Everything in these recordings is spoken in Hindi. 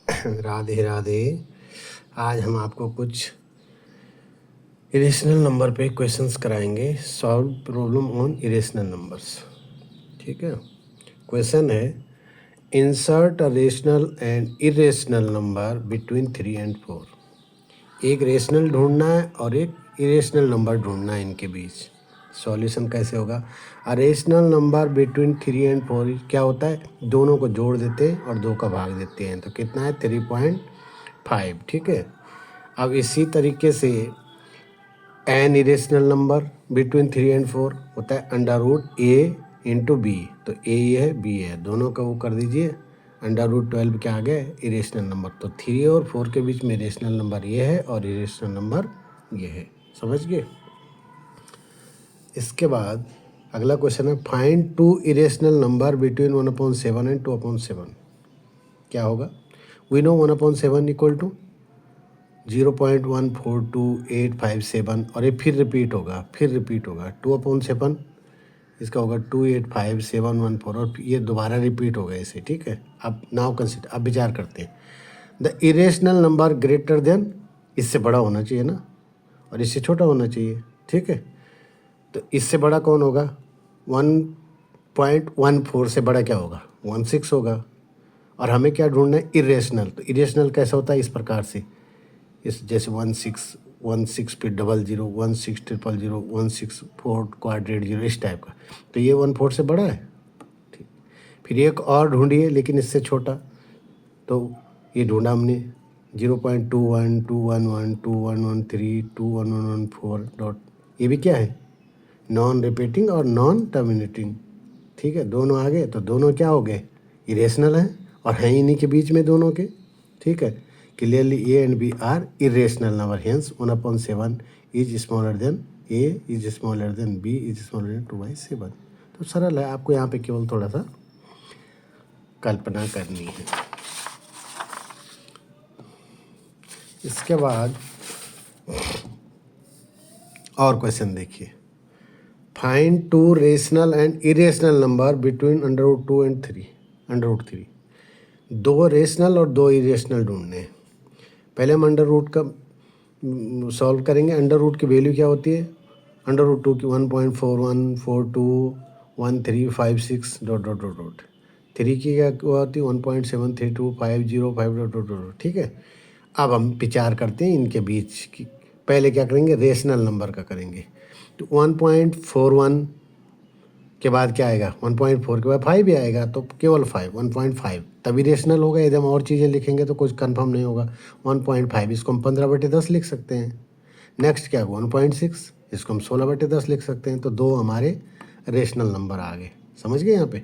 राधे राधे। आज हम आपको कुछ इरेशनल नंबर पे क्वेश्चंस कराएंगे। Solve problem on irrational numbers. ठीक है। क्वेश्चन है, insert a rational and irrational number between 3 and 4। एक रेशनल ढूंढना है और एक इरेशनल नंबर ढूंढना है इनके बीच। सॉल्यूशन कैसे होगा? अ रेशनल नंबर बिटवीन 3 and 4 क्या होता है? दोनों को जोड़ देते हैं और 2 का भाग देते हैं, तो कितना है? 3.5। ठीक है। अब इसी तरीके से an irrational number between 3 and 4 होता है अंडर रूट ए इंटू बी। तो ए है, बी है, दोनों का वो कर दीजिए। अंडर रूट 12 क्या आ गया? Irrational number. तो 3 और 4 के बीच में इरेशनल नंबर ये है और इरेशनल नंबर ये है। समझ गए? इसके बाद अगला क्वेश्चन है, find two irrational number between 1/7 and 2/7। क्या होगा? वी नो 1/7 इक्वल टू 0.142857 और ये फिर रिपीट होगा। 2/7 इसका होगा 285,714 और ये दोबारा रिपीट होगा इसे। ठीक है। अब नाउ कंसिडर, अब विचार करते हैं। The irrational number greater than, इससे बड़ा होना चाहिए ना, और इससे छोटा होना चाहिए। ठीक है। तो इससे बड़ा कौन होगा? 1.14 से बड़ा क्या होगा? 16 होगा। और हमें क्या ढूंढना है? इरेशनल। तो इरेशनल कैसा होता है? इस प्रकार से, इस जैसे 16 पे 00, 16 000, 164 क्वाड्रेट 0, इस टाइप का। तो ये 14 से बड़ा है। ठीक। फिर एक और ढूंढिए लेकिन इससे छोटा। तो ये ढूंढा हमने 0.21, 211, 2113, 21114 डॉट। ये भी क्या है? नॉन रिपीटिंग और नॉन टर्मिनेटिंग। ठीक है। दोनों आ गए तो दोनों क्या हो गए? इरेशनल हैं और हैं इन्हीं के बीच में दोनों के। ठीक है। Clearly A and B are irrational number, hence 1/7 is smaller than A is smaller than B is smaller than 2/7। तो सरल है, आपको यहाँ पे केवल थोड़ा सा कल्पना करनी है। इसके बाद और क्वेश्चन देखिए, find two rational and irrational number between √2 and 3। √3 दो रेशनल और दो इरेशनल ढूंढने हैं। पहले हम अंडर रूट का सॉल्व करेंगे। अंडर रूट की वैल्यू क्या होती है? √2 की 1.41421356 डॉट डॉट डॉट डॉट। 3 की क्या होती है? 1.732505 डॉट डॉट डॉट। ठीक है। अब हम विचार करते हैं इनके बीच की। पहले क्या करेंगे? रेशनल नंबर का करेंगे। तो 1.41 के बाद क्या आएगा? 1.4 के बाद 5 ही आएगा, तो केवल 1.5 तभी रेशनल होगा। यदि हम और चीज़ें लिखेंगे तो कुछ कंफर्म नहीं होगा। 1.5 इसको हम 15/10 लिख सकते हैं। नेक्स्ट क्या होगा? 1.6 इसको हम 16/10 लिख सकते हैं। तो दो हमारे रेशनल नंबर आ गए। समझ गए यहाँ पे?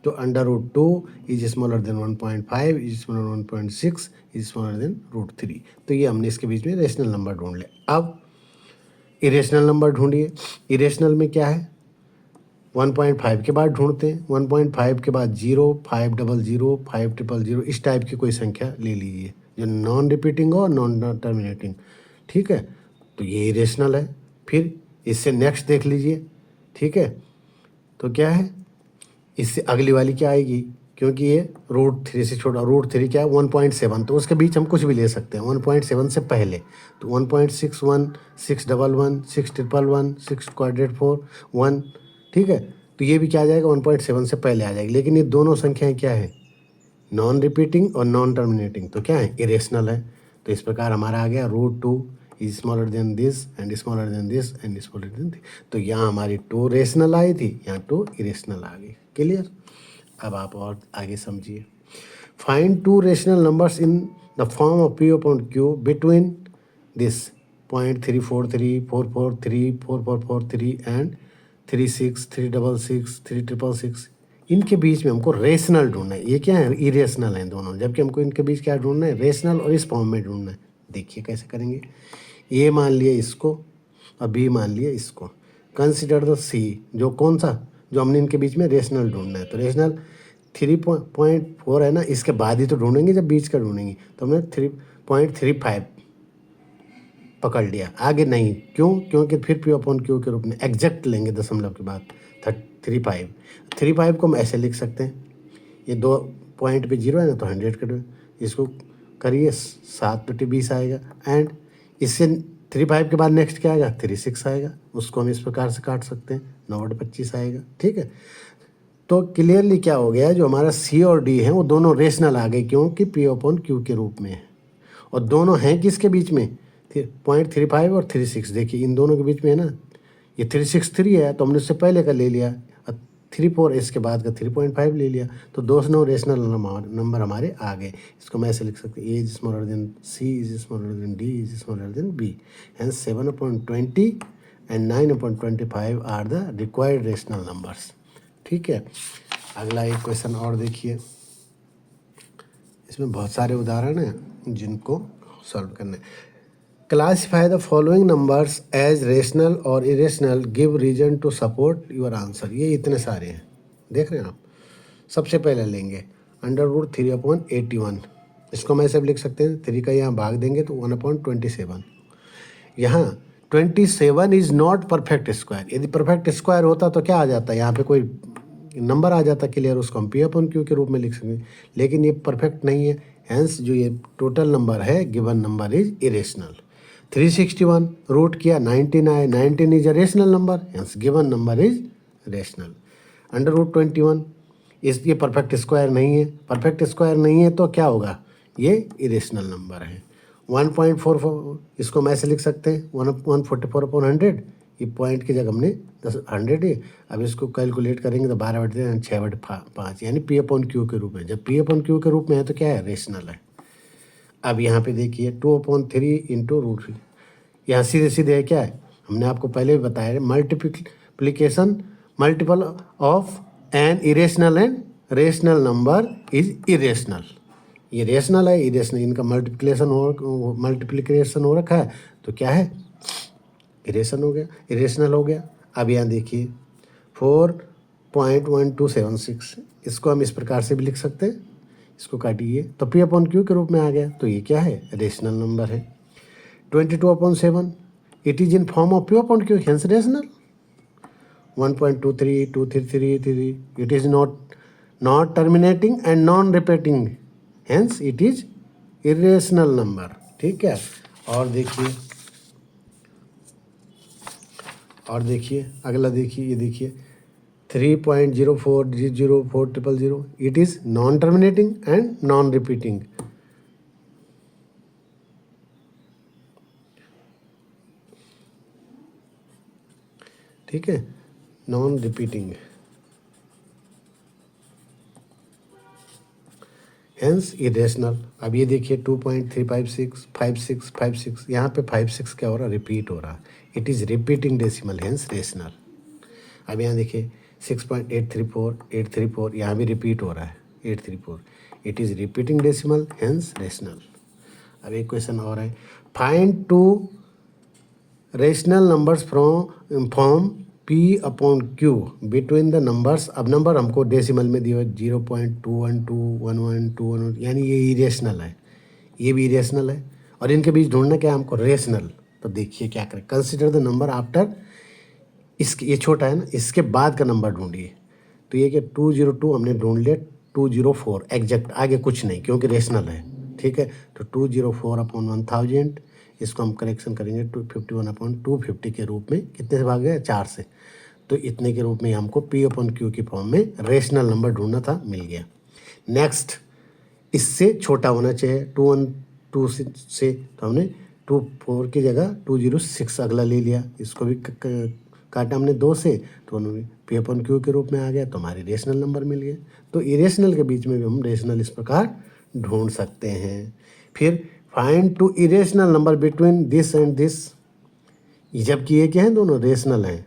तो √2 is smaller then 1.5 is smaller 1.6 is smaller then √3। तो ये हमने इसके बीच में रेशनल नंबर ढूंढ लिया। अब इरेशनल नंबर ढूंढिए। इरेशनल में क्या है? 1.5 के बाद ढूंढते हैं। 1.5 के बाद 0, 500, 5000, इस टाइप की कोई संख्या ले लीजिए जो नॉन रिपीटिंग हो और नॉन टर्मिनेटिंग। ठीक है। तो ये इरेशनल है। फिर इससे नेक्स्ट देख लीजिए। ठीक है। तो क्या है? इससे अगली वाली क्या आएगी? क्योंकि ये √3 से छोटा, √3 क्या है? 1.7, तो उसके बीच हम कुछ भी ले सकते हैं 1.7 से पहले। तो 1.61, 611, 611, 6/4 1। ठीक है। तो ये भी क्या आ जाएगा? 1.7 से पहले आ जाएगी। लेकिन ये दोनों संख्याएं क्या है? नॉन रिपीटिंग और नॉन टर्मिनेटिंग। तो क्या है? इरेशनल है। तो इस प्रकार हमारा आ गया √2 is smaller then this and smaller than this and smaller than this. तो यहाँ हमारी 2 रेशनल आई थी, यहाँ 2 इरेशनल आ गई। क्लियर? अब आप और आगे समझिए। Find two rational numbers in the form of P/Q between this 0.343, 443, 4443 and 36, 366, 3666। इनके बीच में हमको रेशनल ढूंढना है। ये क्या है? इरेशनल है दोनों, जबकि हमको इनके बीच क्या ढूंढना है? रेशनल, और इस फॉर्म में ढूंढना है। देखिए कैसे करेंगे। ए मान लिए इसको और बी मान लिए इसको। कंसिडर द सी, जो कौन सा? जो हमने इनके बीच में रेशनल ढूंढना है। तो रेशनल 3.4 है ना, इसके बाद ही तो ढूंढेंगे जब बीच का ढूंढेंगे। तो हमने 3.35 पकड़ लिया, आगे नहीं। क्यों? क्योंकि फिर P/Q के रूप में एग्जैक्ट लेंगे दशमलव के बाद। 35 को हम ऐसे लिख सकते हैं। ये 2 पॉइंट पे 0 है ना, तो 100 कर दो। इसको करिए 7/20 आएगा। एंड इससे 3/5 के बाद नेक्स्ट क्या आएगा, 3/6 आएगा। उसको हम इस प्रकार से काट सकते हैं, 9/25 आएगा। ठीक है, तो क्लियरली क्या हो गया, जो हमारा सी और डी है वो दोनों रेशनल आ गए, क्योंकि P/Q के रूप में है। और दोनों हैं किसके बीच में, 0.35 और 3/6। देखिए इन दोनों के बीच में है ना, ये 3/6 है तो हमने उससे पहले का ले लिया, 3/4 इसके बाद का 3.5 ले लिया, तो दोनों रेशनल नंबर हमारे आ गए। इसको मैं ऐसे लिख सकते हैं, A is smaller than C is smaller than D is smaller than B, hence 7/20 and 9/25 are the required rational numbers. ठीक है, अगला एक क्वेश्चन और देखिए, इसमें बहुत सारे उदाहरण हैं जिनको सॉल्व करना है। Classify the following numbers as rational और irrational, give reason to support your answer. ये इतने सारे हैं, देख रहे हैं आप। सबसे पहले लेंगे √3/81। इसको मैं ऐसे लिख सकते हैं, 3 का यहाँ भाग देंगे तो 1/27। यहाँ 27 इज़ नॉट परफेक्ट स्क्वायर। यदि परफेक्ट स्क्वायर होता तो क्या आ जाता है, यहाँ पे कोई नंबर आ जाता क्लियर, उसको हम P/Q के रूप में लिख सकते, लेकिन ये परफेक्ट नहीं है। हेंस जो ये टोटल नंबर है, given number is irrational. 361 root किया 19 आए, 19 is a rational number, hence given number is rational. √21 ये परफेक्ट स्क्वायर नहीं है, परफेक्ट स्क्वायर नहीं है तो क्या होगा, ये इरेशनल नंबर है। 1.44 इसको मैं ऐसे लिख सकते हैं, 144/100। ये पॉइंट की जगह हमने 100 है। अब इसको कैलकुलेट करेंगे तो 12/6/5 यानी P/Q के रूप में। जब P/Q के रूप में है तो क्या है, रेशनल है। अब यहाँ पे देखिए 2/3 इंटू √3, यहाँ सीधे सीधे है क्या है, हमने आपको पहले भी बताया, multiplication multiple of an irrational and rational number is irrational. ये रेशनल है, इरेशनल, इनका मल्टीप्लिकेशन हो रखा है तो क्या है, इरेशनल हो गया। अब यहाँ देखिए 4.1276, इसको हम इस प्रकार से भी लिख सकते हैं, इसको काटिए तो P/Q के रूप में आ गया, तो ये क्या है, रेशनल नंबर है। 22/7 it is in form of P/Q, hence rational. 1.232333 it is not terminating and non repeating, hence it is irrational number. ठीक है, और देखिए अगला देखिए, ये देखिए 3.04004000 it is non terminating and non repeating. ठीक है, नॉन रिपीटिंग, हेंस इरेशनल। अब ये देखिए 2.3565656, यहाँ पे 56 क्या हो रहा है, रिपीट हो रहा है, it is repeating decimal, hence rational. अब यहाँ देखिए 6.834834, यहाँ भी रिपीट हो रहा है 834, it is repeating decimal, hence rational. अब एक क्वेश्चन और है, find 2 rational numbers from P/Q between the numbers. अब नंबर हमको डेसिमल में दिया 0.2121121, यानी ये इरेशनल है, ये भी इरेशनल है, और इनके बीच ढूंढना क्या है हमको, रेशनल। तो देखिए क्या करें, कंसिडर द नंबर आफ्टर, इसके ये छोटा है ना, इसके बाद का नंबर ढूंढिए। तो ये क्या 202 हमने ढूंढ लिया, 204 एग्जैक्ट, आगे कुछ नहीं क्योंकि रेशनल है। ठीक है, तो 204/1000, इसको हम करेक्शन करेंगे 251/250 के रूप में, कितने से भाग गया, 4 से, तो इतने के रूप में हमको P/Q की फॉर्म में रेशनल नंबर ढूंढना था, मिल गया। नेक्स्ट, इससे छोटा होना चाहिए 212 से, तो हमने 24 की जगह 206 अगला ले लिया, इसको भी काटा हमने 2 से, तो उन्होंने P/Q के रूप में आ गया, तो हमारी रेशनल नंबर मिल गया। तो इरेशनल के बीच में भी हम रेशनल इस प्रकार ढूंढ सकते हैं। फिर find 2 irrational number between this and this, जबकि ये क्या है, दोनों रेशनल हैं।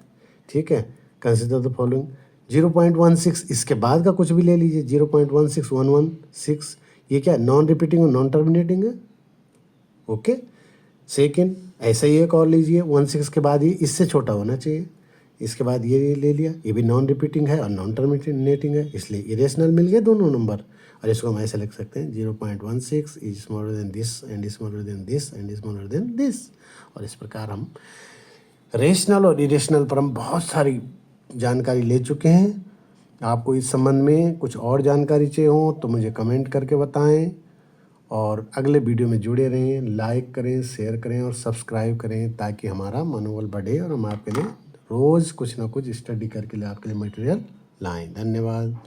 ठीक है, कंसिडर द फॉलोइंग 0.16, इसके बाद का कुछ भी ले लीजिए, 0.16116, ये क्या है, नॉन रिपीटिंग और नॉन टर्मिनेटिंग है। ओके, सेकेंड ऐसा ही एक और लीजिए, 16 के बाद ही इससे छोटा होना चाहिए, इसके बाद ये ले लिया, ये भी नॉन रिपीटिंग है और नॉन टर्मिनेटिंग है, इसलिए इरेशनल मिल गए दोनों नंबर। और इसको हम ऐसे लिख सकते हैं 0.16 is smaller then this and smaller than this and smaller than this. और इस प्रकार हम रेशनल और इरेशनल पर हम बहुत सारी जानकारी ले चुके हैं। आपको इस संबंध में कुछ और जानकारी चाहिए हो तो मुझे कमेंट करके बताएं, और अगले वीडियो में जुड़े रहें, लाइक करें, शेयर करें और सब्सक्राइब करें ताकि हमारा मनोबल बढ़े और हम आपके लिए रोज़ कुछ ना कुछ स्टडी करके लिए आपके लिए मटेरियल लाएं। धन्यवाद।